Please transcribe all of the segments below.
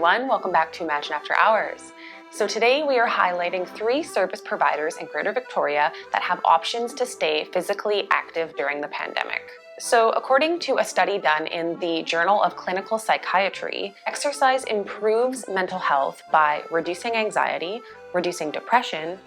everyone. Welcome back to Imagine After Hours. So today we are highlighting 3 service providers in Greater Victoria that have options to stay physically active during the pandemic. So according to a study done in the Journal of Clinical Psychiatry, exercise improves mental health by reducing anxiety, reducing depression,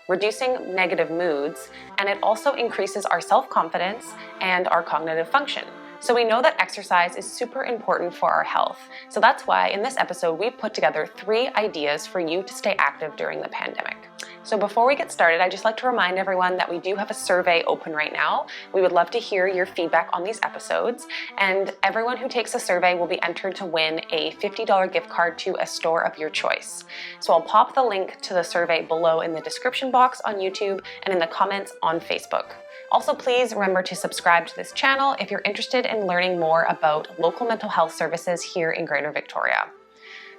reducing negative moods, and it also increases our self-confidence and our cognitive function. So we know that exercise is super important for our health. So that's why in this episode, we've put together 3 ideas for you to stay active during the pandemic. So before we get started, I'd just like to remind everyone that we do have a survey open right now. We would love to hear your feedback on these episodes. And everyone who takes the survey will be entered to win a $50 gift card to a store of your choice. So I'll pop the link to the survey below in the description box on YouTube and in the comments on Facebook. Also, please remember to subscribe to this channel if you're interested in learning more about local mental health services here in Greater Victoria.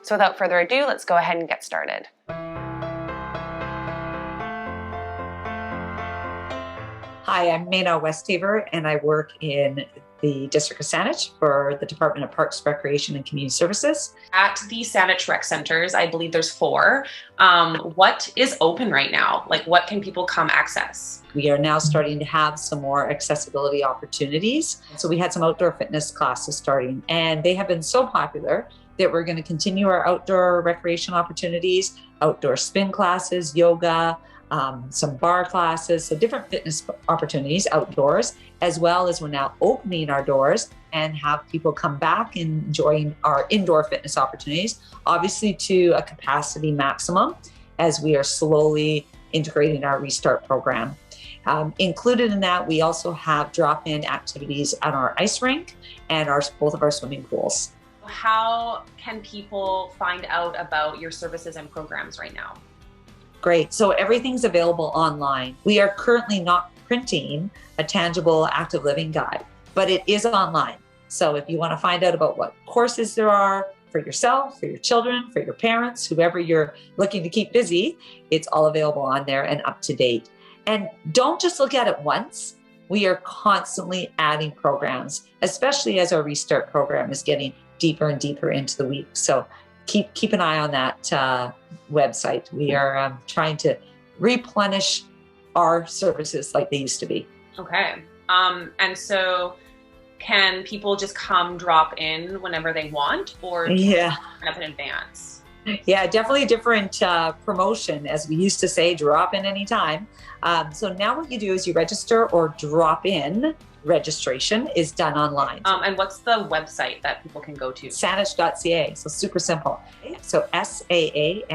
So without further ado, let's go ahead and get started. Hi, I'm Mayna Westhaver, and I work in the District of Saanich for the Department of Parks, Recreation and Community Services. At the Saanich Rec Centres, I believe there's 4. What is open right now? Like, what can people come access? We are now starting to have some more accessibility opportunities. So we had some outdoor fitness classes starting, and they have been so popular that we're going to continue our outdoor recreation opportunities, outdoor spin classes, yoga, some bar classes, so different fitness opportunities outdoors, as well as we're now opening our doors and have people come back and enjoying our indoor fitness opportunities, obviously to a capacity maximum as we are slowly integrating our restart program. Included in that, we also have drop-in activities at our ice rink and both of our swimming pools. How can people find out about your services and programs right now? Great. So everything's available online. We are currently not printing a tangible active living guide, but it is online. So if you want to find out about what courses there are for yourself, for your children, for your parents, whoever you're looking to keep busy, it's all available on there and up to date. And don't just look at it once. We are constantly adding programs, especially as our restart program is getting deeper and deeper into the week. So keep an eye on that website. We are trying to replenish our services like they used to be. Okay. And so can people just come drop in whenever they want, or sign up in advance? Yeah, definitely a different promotion, as we used to say, drop in anytime. So now what you do is you register or drop in. Registration is done online. And what's the website that people can go to? Saanich.ca. So super simple. So SAANICH.ca.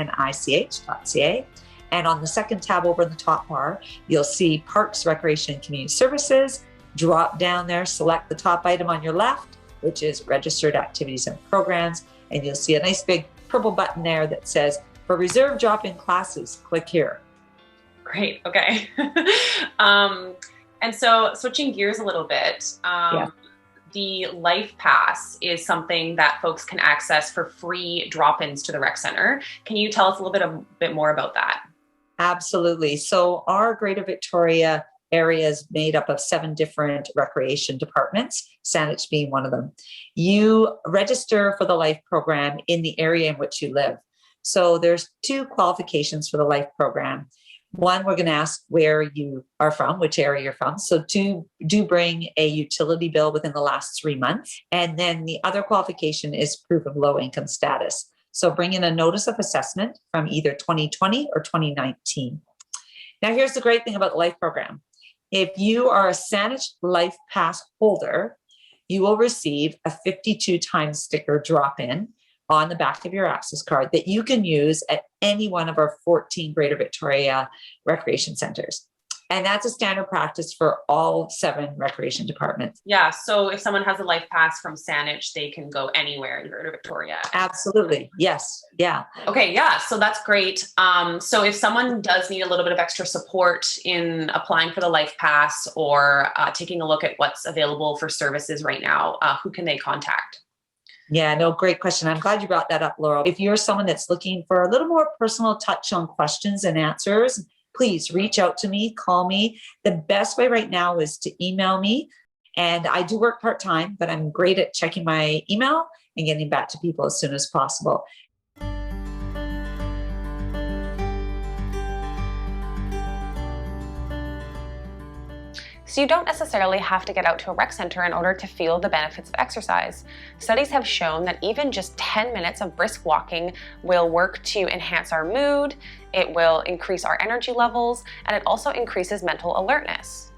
And on the second tab over in the top bar, you'll see Parks, Recreation and Community Services. Drop down there, select the top item on your left, which is Registered Activities and Programs. And you'll see a nice big purple button there that says, for reserved drop-in classes, click here. Great. Okay. And so switching gears a little bit, the Life Pass is something that folks can access for free drop-ins to the rec center. Can you tell us a bit more about that? Absolutely. So our Greater Victoria area is made up of 7 different recreation departments, Saanich being one of them. You register for the Life program in the area in which you live. So there's 2 qualifications for the Life program. One, we're going to ask where you are from, which area you're from. So do bring a utility bill within the last 3 months. And then the other qualification is proof of low income status. So bring in a notice of assessment from either 2020 or 2019. Now, here's the great thing about the Life program. If you are a Saanich Life Pass holder, you will receive a 52 times sticker drop-in on the back of your access card that you can use at any one of our 14 Greater Victoria recreation centres. And that's a standard practice for all 7 recreation departments. Yeah, so if someone has a Life Pass from Saanich, they can go anywhere in Greater Victoria. Absolutely, yes, yeah. Okay, yeah, so that's great. So if someone does need a little bit of extra support in applying for the Life Pass or taking a look at what's available for services right now, who can they contact? Yeah, no, great question. I'm glad you brought that up, Laurel. If you're someone that's looking for a little more personal touch on questions and answers, please reach out to me, call me. The best way right now is to email me. And I do work part-time, but I'm great at checking my email and getting back to people as soon as possible. So you don't necessarily have to get out to a rec center in order to feel the benefits of exercise. Studies have shown that even just 10 minutes of brisk walking will work to enhance our mood, it will increase our energy levels, and it also increases mental alertness.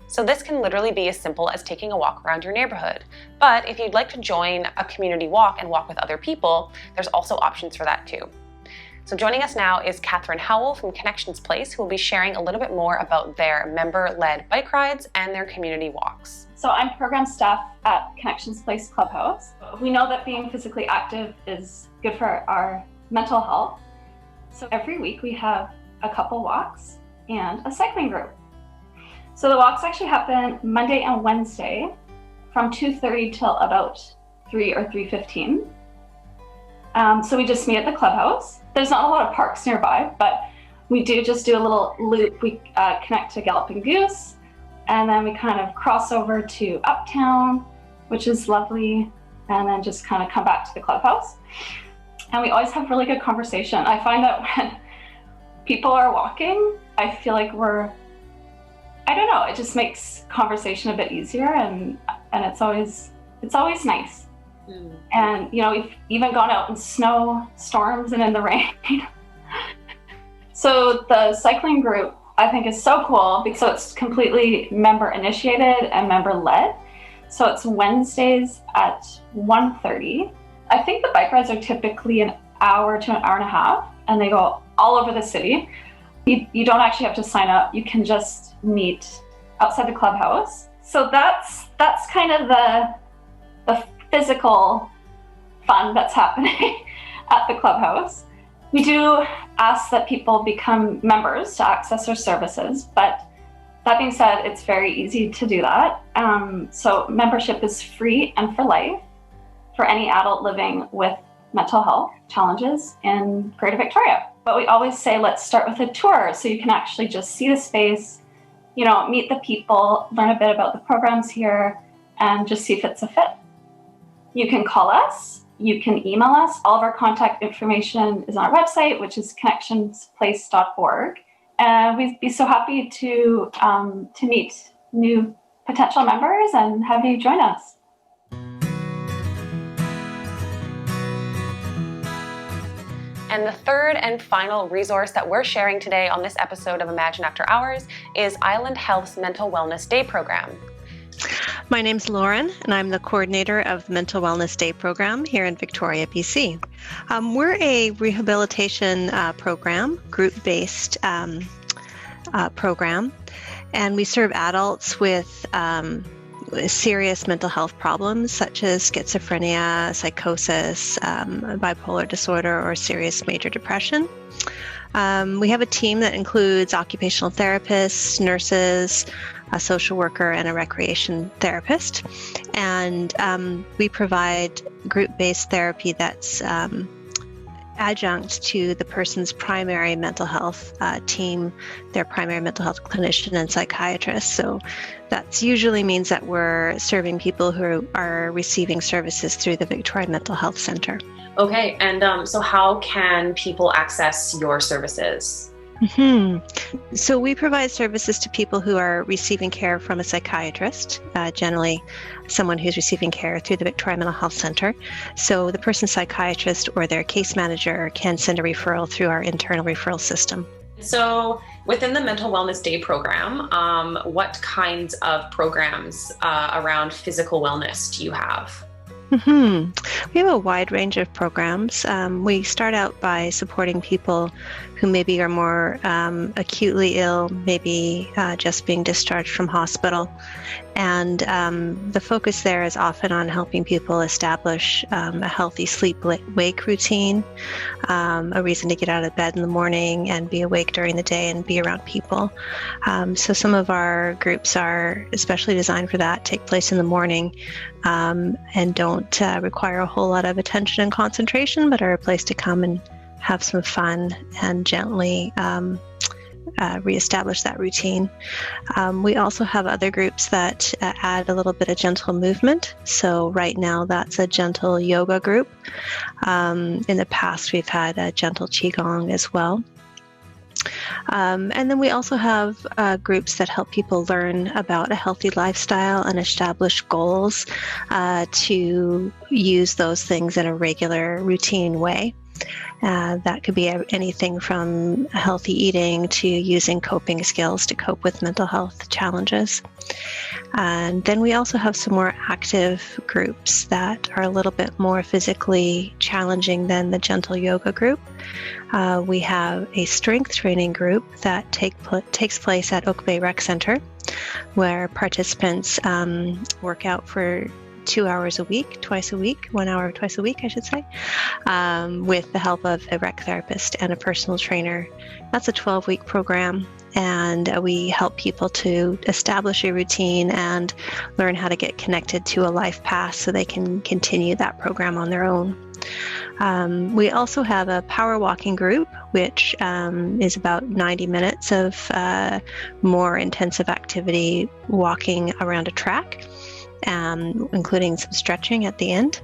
So this can literally be as simple as taking a walk around your neighborhood. But if you'd like to join a community walk and walk with other people, there's also options for that too. So joining us now is Catherine Howell from Connections Place, who will be sharing a little bit more about their member-led bike rides and their community walks. So I'm program staff at Connections Place Clubhouse. We know that being physically active is good for our mental health. So every week we have a couple walks and a cycling group. So the walks actually happen Monday and Wednesday from 2:30 till about 3 or 3:15. So we just meet at the clubhouse. There's not a lot of parks nearby, but we do just do a little loop. We connect to Galloping Goose, and then we kind of cross over to Uptown, which is lovely, and then just kind of come back to the clubhouse. And we always have really good conversation. I find that when people are walking, I feel like I don't know, it just makes conversation a bit easier, and it's always nice. And we've even gone out in snow storms and in the rain. So the cycling group I think is so cool because it's completely member initiated and member led. So it's Wednesdays at 1:30. I think the bike rides are typically an hour to an hour and a half, and they go all over the city. You don't actually have to sign up. You can just meet outside the clubhouse. So that's kind of the physical fun that's happening at the clubhouse. We do ask that people become members to access our services, but that being said, it's very easy to do that. So membership is free and for life for any adult living with mental health challenges in Greater Victoria. But we always say, let's start with a tour so you can actually just see the space, meet the people, learn a bit about the programs here, and just see if it's a fit. You can call us, you can email us. All of our contact information is on our website, which is connectionsplace.org. And we'd be so happy to meet new potential members and have you join us. And the third and final resource that we're sharing today on this episode of Imagine After Hours is Island Health's Mental Wellness Day program. My name's Lauren, and I'm the coordinator of the Mental Wellness Day program here in Victoria, BC. We're a rehabilitation program, group-based program, and we serve adults with serious mental health problems such as schizophrenia, psychosis, bipolar disorder, or serious major depression. We have a team that includes occupational therapists, nurses, a social worker, and a recreation therapist. And we provide group-based therapy that's adjunct to the person's primary mental health team, their primary mental health clinician and psychiatrist. So that usually means that we're serving people who are receiving services through the Victoria Mental Health Centre. Okay, and so how can people access your services? So we provide services to people who are receiving care from a psychiatrist, generally someone who's receiving care through the Victoria Mental Health Centre. So the person's psychiatrist or their case manager can send a referral through our internal referral system. So within the Mental Wellness Day program, what kinds of programs around physical wellness do you have? We have a wide range of programs. We start out by supporting people who maybe are more acutely ill, maybe just being discharged from hospital. And the focus there is often on helping people establish a healthy sleep-wake routine, a reason to get out of bed in the morning and be awake during the day and be around people. So some of our groups are especially designed for that, take place in the morning, and don't require a whole lot of attention and concentration, but are a place to come and have some fun and gently reestablish that routine. We also have other groups that add a little bit of gentle movement. So right now that's a gentle yoga group. In the past we've had a gentle qigong as well. And then we also have groups that help people learn about a healthy lifestyle and establish goals to use those things in a regular, routine way. That could be anything from healthy eating to using coping skills to cope with mental health challenges. And then we also have some more active groups that are a little bit more physically challenging than the gentle yoga group. We have a strength training group that takes place at Oak Bay Rec Centre, where participants work out for 2 hours a week, twice a week, 1 hour twice a week, I should say, with the help of a rec therapist and a personal trainer. That's a 12-week program, and we help people to establish a routine and learn how to get connected to a life path so they can continue that program on their own. We also have a power walking group, which is about 90 minutes of more intensive activity walking around a track, including some stretching at the end.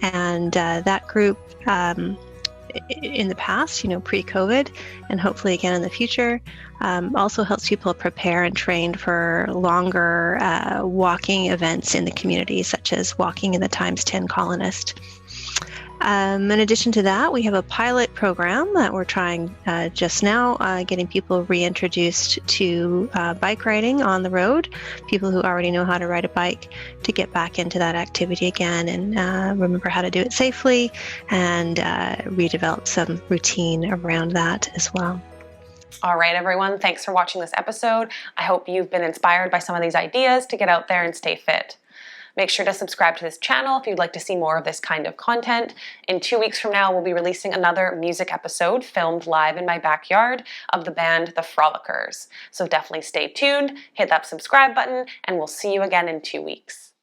And that group in the past, pre-COVID, and hopefully again in the future, also helps people prepare and train for longer walking events in the community, such as walking in the Times 10 Colonist. In addition to that, we have a pilot program that we're trying just now, getting people reintroduced to bike riding on the road, people who already know how to ride a bike, to get back into that activity again and remember how to do it safely, and redevelop some routine around that as well. All right, everyone, thanks for watching this episode. I hope you've been inspired by some of these ideas to get out there and stay fit. Make sure to subscribe to this channel if you'd like to see more of this kind of content. In 2 weeks from now, we'll be releasing another music episode filmed live in my backyard of the band The Frolickers. So definitely stay tuned, hit that subscribe button, and we'll see you again in 2 weeks.